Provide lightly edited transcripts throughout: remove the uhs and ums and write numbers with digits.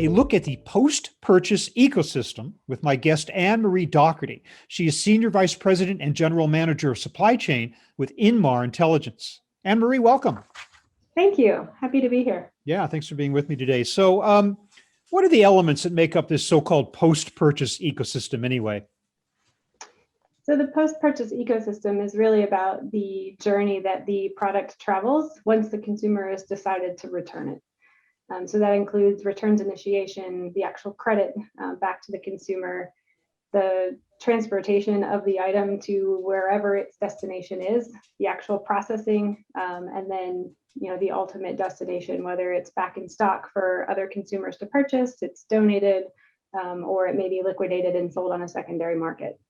a look at the post-purchase ecosystem with my guest, Anne-Marie Daugherty. She is Senior Vice President and General Manager of Supply Chain with Inmar Intelligence. Anne-Marie, welcome. Thank you. Happy to be here. Yeah, thanks for being with me today. So what are the elements that make up this so-called post-purchase ecosystem anyway? So the post-purchase ecosystem is really about the journey that the product travels once the consumer has decided to return it. So that includes returns initiation, the actual credit back to the consumer, the transportation of the item to wherever its destination is, the actual processing, and then the ultimate destination, whether it's back in stock for other consumers to purchase, it's donated, or it may be liquidated and sold on a secondary market.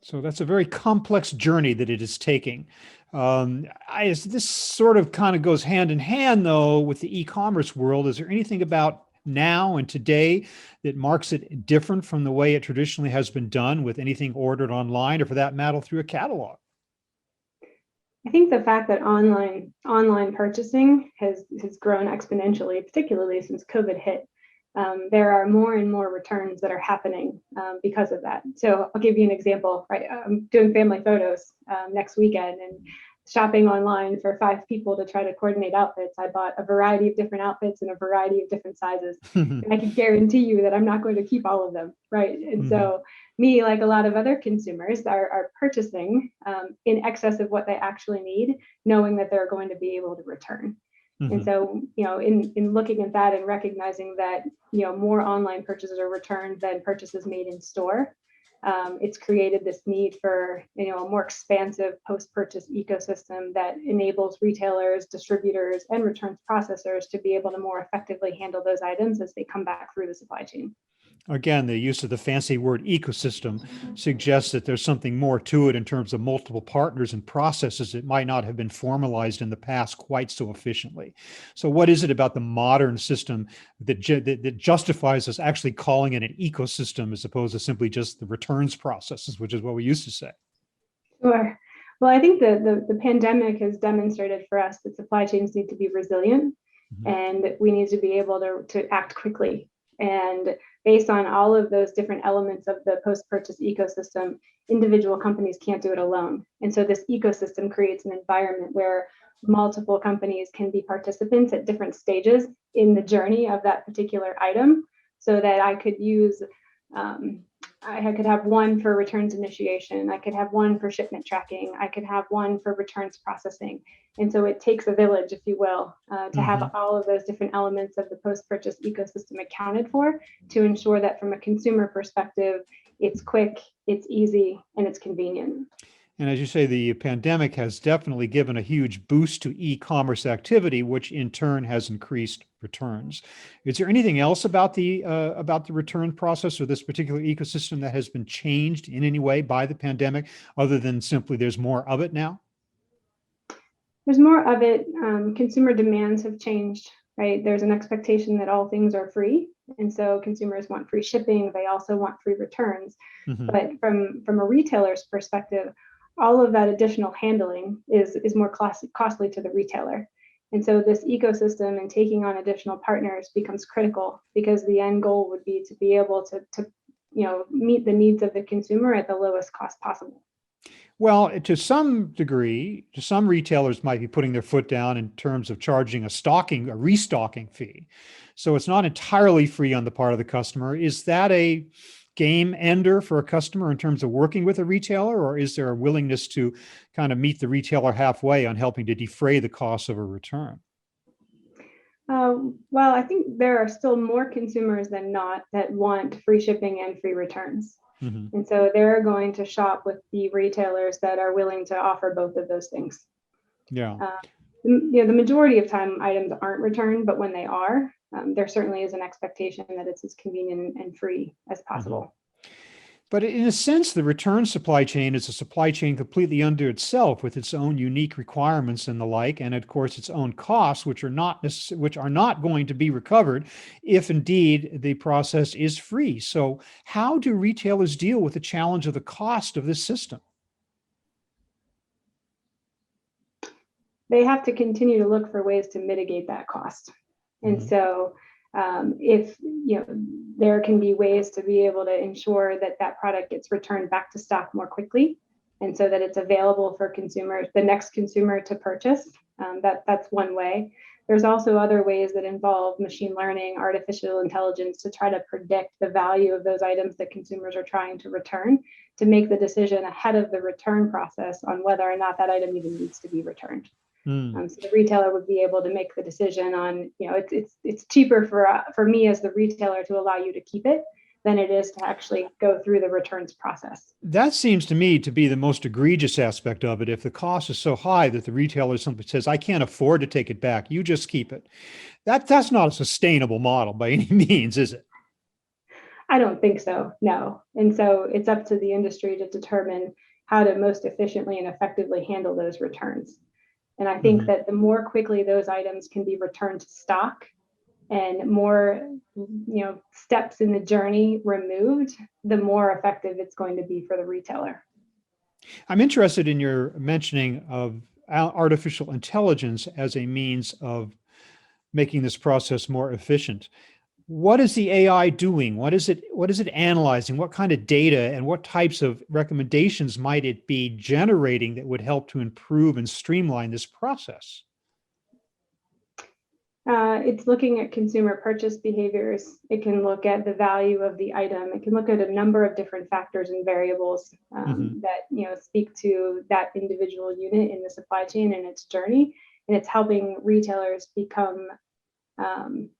So that's a very complex journey that it is taking. This sort of kind of goes hand in hand, though, with the e-commerce world. Is there anything about now and today that marks it different from the way it traditionally has been done with anything ordered online, or for that matter, through a catalog? I think the fact that online purchasing has grown exponentially, particularly since COVID hit. There are more and more returns that are happening because of that. So I'll give you an example. Right, I'm doing family photos next weekend and shopping online for 5 people to try to coordinate outfits. I bought a variety of different outfits in a variety of different sizes, and I can guarantee you that I'm not going to keep all of them. Right, and so me, like a lot of other consumers, are purchasing in excess of what they actually need, knowing that they're going to be able to return. And so, in looking at that and recognizing that, more online purchases are returned than purchases made in store, it's created this need for, a more expansive post-purchase ecosystem that enables retailers, distributors, and returns processors to be able to more effectively handle those items as they come back through the supply chain. Again, the use of the fancy word ecosystem suggests that there's something more to it in terms of multiple partners and processes that might not have been formalized in the past quite so efficiently. So what is it about the modern system that justifies us actually calling it an ecosystem as opposed to simply just the returns processes, which is what we used to say? Sure. Well, I think the pandemic has demonstrated for us that supply chains need to be resilient, and we need to be able to act quickly. And based on all of those different elements of the post-purchase ecosystem, individual companies can't do it alone. And so this ecosystem creates an environment where multiple companies can be participants at different stages in the journey of that particular item, so that I could use, I could have one for returns initiation, I could have one for shipment tracking, I could have one for returns processing. And so it takes a village, if you will, to have all of those different elements of the post-purchase ecosystem accounted for, to ensure that from a consumer perspective, it's quick, it's easy, and it's convenient. And as you say, the pandemic has definitely given a huge boost to e-commerce activity, which in turn has increased returns. Is there anything else about the return process or this particular ecosystem that has been changed in any way by the pandemic, other than simply there's more of it now? There's more of it. Consumer demands have changed, right? There's an expectation that all things are free. And so consumers want free shipping. They also want free returns. But from a retailer's perspective, all of that additional handling is more costly to the retailer. And so this ecosystem and taking on additional partners becomes critical, because the end goal would be to be able to meet the needs of the consumer at the lowest cost possible. Well, to some degree, some retailers might be putting their foot down in terms of charging a restocking fee. So it's not entirely free on the part of the customer. Is that a game ender for a customer in terms of working with a retailer, or is there a willingness to kind of meet the retailer halfway on helping to defray the cost of a return? Well, I think there are still more consumers than not that want free shipping and free returns. And so they're going to shop with the retailers that are willing to offer both of those things. Yeah. The majority of time items aren't returned, but when they are, there certainly is an expectation that it's as convenient and free as possible. But in a sense, the return supply chain is a supply chain completely unto itself, with its own unique requirements and the like, and of course its own costs, which are not going to be recovered if indeed the process is free. So how do retailers deal with the challenge of the cost of this system? They have to continue to look for ways to mitigate that cost. And so If there can be ways to be able to ensure that that product gets returned back to stock more quickly, and so that it's available for consumers, the next consumer to purchase. That's one way. There's also other ways that involve machine learning, artificial intelligence to try to predict the value of those items that consumers are trying to return, to make the decision ahead of the return process on whether or not that item even needs to be returned. So the retailer would be able to make the decision on, it's cheaper for me as the retailer to allow you to keep it than it is to actually go through the returns process. That seems to me to be the most egregious aspect of it. If the cost is so high that the retailer simply says, I can't afford to take it back, you just keep it. That's not a sustainable model by any means, is it? I don't think so, no. And so it's up to the industry to determine how to most efficiently and effectively handle those returns. And I think that the more quickly those items can be returned to stock and more, steps in the journey removed, the more effective it's going to be for the retailer. I'm interested in your mentioning of artificial intelligence as a means of making this process more efficient. What is the AI doing? What is it analyzing? What kind of data and what types of recommendations might it be generating that would help to improve and streamline this process? It's looking at consumer purchase behaviors. It can look at the value of the item. It can look at a number of different factors and variables that speak to that individual unit in the supply chain and its journey. And it's helping retailers become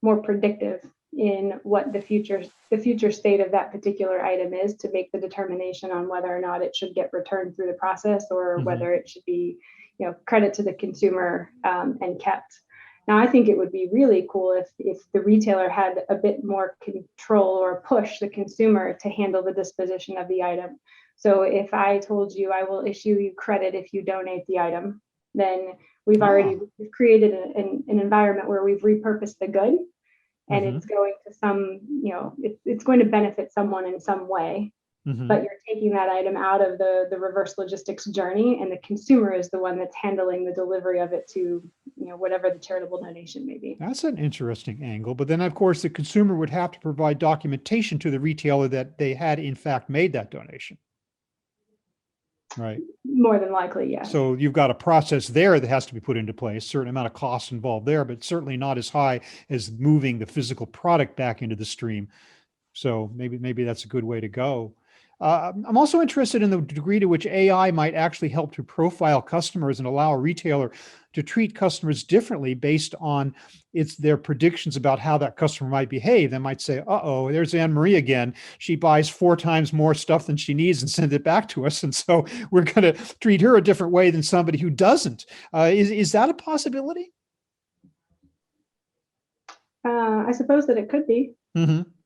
more predictive in what the future state of that particular item is, to make the determination on whether or not it should get returned through the process, or whether it should be, credit to the consumer and kept. Now, I think it would be really cool if the retailer had a bit more control or push the consumer to handle the disposition of the item. So if I told you I will issue you credit if you donate the item, then we've created an environment where we've repurposed the good, and it's going to it's going to benefit someone in some way. But you're taking that item out of the reverse logistics journey, and the consumer is the one that's handling the delivery of it to, whatever the charitable donation may be. That's an interesting angle. But then, of course, the consumer would have to provide documentation to the retailer that they had, in fact, made that donation. Right. More than likely, yes. So you've got a process there that has to be put into place, certain amount of costs involved there, but certainly not as high as moving the physical product back into the stream. So maybe that's a good way to go. I'm also interested in the degree to which AI might actually help to profile customers and allow a retailer to treat customers differently based on their predictions about how that customer might behave. They might say, uh-oh, there's Anne Marie again. She buys 4 times more stuff than she needs and sends it back to us. And so we're going to treat her a different way than somebody who doesn't. Is that a possibility? I suppose that it could be.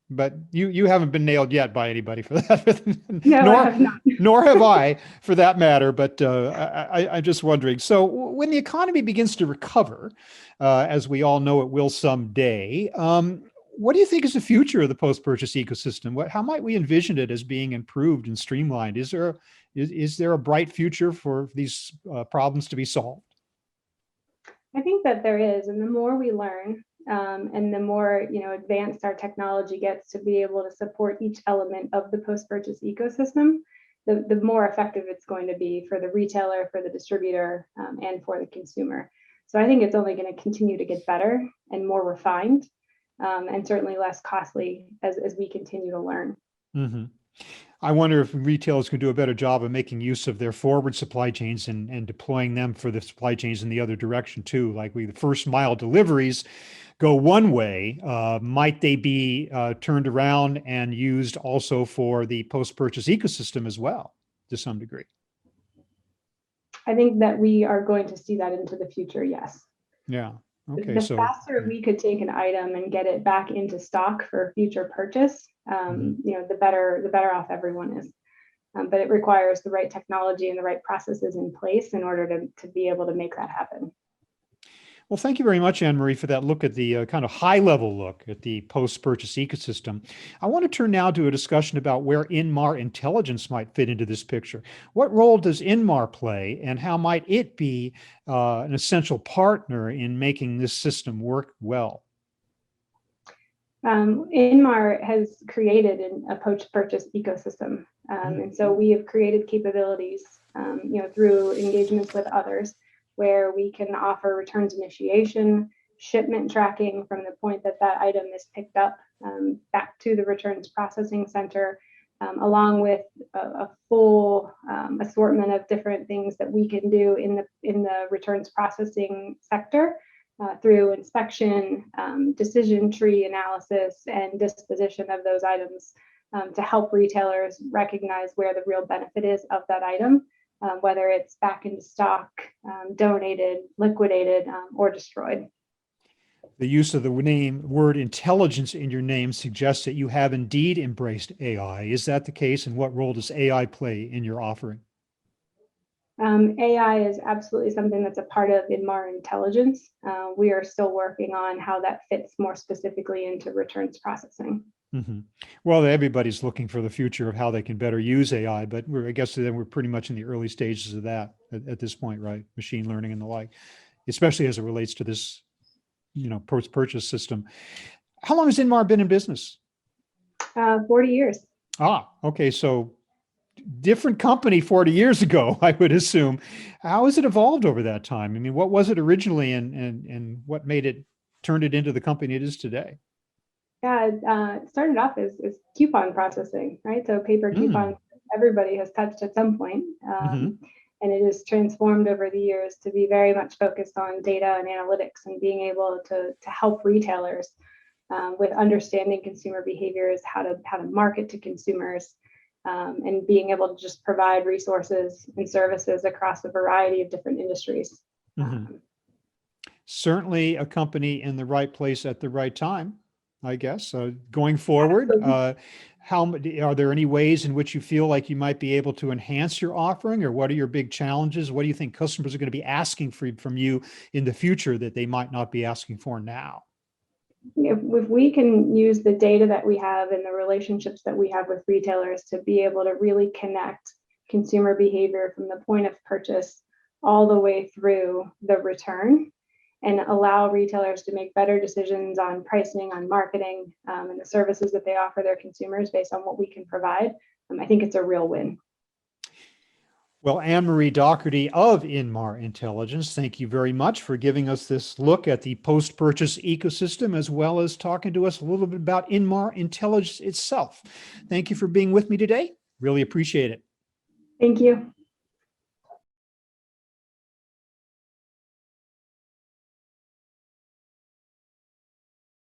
But you haven't been nailed yet by anybody for that. No, I have not. Nor have I, for that matter. But I'm just wondering. So when the economy begins to recover, as we all know it will someday, what do you think is the future of the post-purchase ecosystem? How might we envision it as being improved and streamlined? Is there a bright future for these problems to be solved? I think that there is, and the more we learn, and the more advanced our technology gets to be able to support each element of the post-purchase ecosystem, the more effective it's going to be for the retailer, for the distributor, and for the consumer. So I think it's only going to continue to get better and more refined, and certainly less costly as we continue to learn. I wonder if retailers could do a better job of making use of their forward supply chains and deploying them for the supply chains in the other direction too. Like the first mile deliveries go one way, might they be turned around and used also for the post-purchase ecosystem as well, to some degree? I think that we are going to see that into the future, yes. Yeah. Okay. The faster we could take an item and get it back into stock for future purchase, the better off everyone is. But it requires the right technology and the right processes in place in order to be able to make that happen. Well, thank you very much, Anne Marie, for that look at the kind of high-level look at the post-purchase ecosystem. I want to turn now to a discussion about where Inmar Intelligence might fit into this picture. What role does Inmar play, and how might it be an essential partner in making this system work well? Inmar has created a post-purchase ecosystem, and so we have created capabilities, through engagements with others, where we can offer returns initiation, shipment tracking from the point that that item is picked up back to the returns processing center, along with a full assortment of different things that we can do in the returns processing sector. Through inspection, decision tree analysis, and disposition of those items to help retailers recognize where the real benefit is of that item, whether it's back into stock, donated, liquidated, or destroyed. The use of the word intelligence in your name suggests that you have indeed embraced AI. Is that the case? And what role does AI play in your offering? AI is absolutely something that's a part of Inmar Intelligence. We are still working on how that fits more specifically into returns processing. Mm-hmm. Well, everybody's looking for the future of how they can better use AI, but I guess then we're pretty much in the early stages of that at this point, right? Machine learning and the like, especially as it relates to this, post-purchase system. How long has Inmar been in business? 40 years. Okay. So different company 40 years ago, I would assume. How has it evolved over that time? I mean, what was it originally and what turned it into the company it is today? Yeah, it started off as coupon processing, right? So paper coupons, everybody has touched at some point. And it has transformed over the years to be very much focused on data and analytics and being able to help retailers with understanding consumer behaviors, how to market to consumers, and being able to just provide resources and services across a variety of different industries. Certainly a company in the right place at the right time, I guess. Going forward, are there any ways in which you feel like you might be able to enhance your offering, or what are your big challenges? What do you think customers are going to be asking from you in the future that they might not be asking for now? If we can use the data that we have and the relationships that we have with retailers to be able to really connect consumer behavior from the point of purchase all the way through the return, and allow retailers to make better decisions on pricing, on marketing, and the services that they offer their consumers based on what we can provide, I think it's a real win. Well, Anne-Marie Daugherty of Inmar Intelligence, thank you very much for giving us this look at the post-purchase ecosystem, as well as talking to us a little bit about Inmar Intelligence itself. Thank you for being with me today. Really appreciate it. Thank you.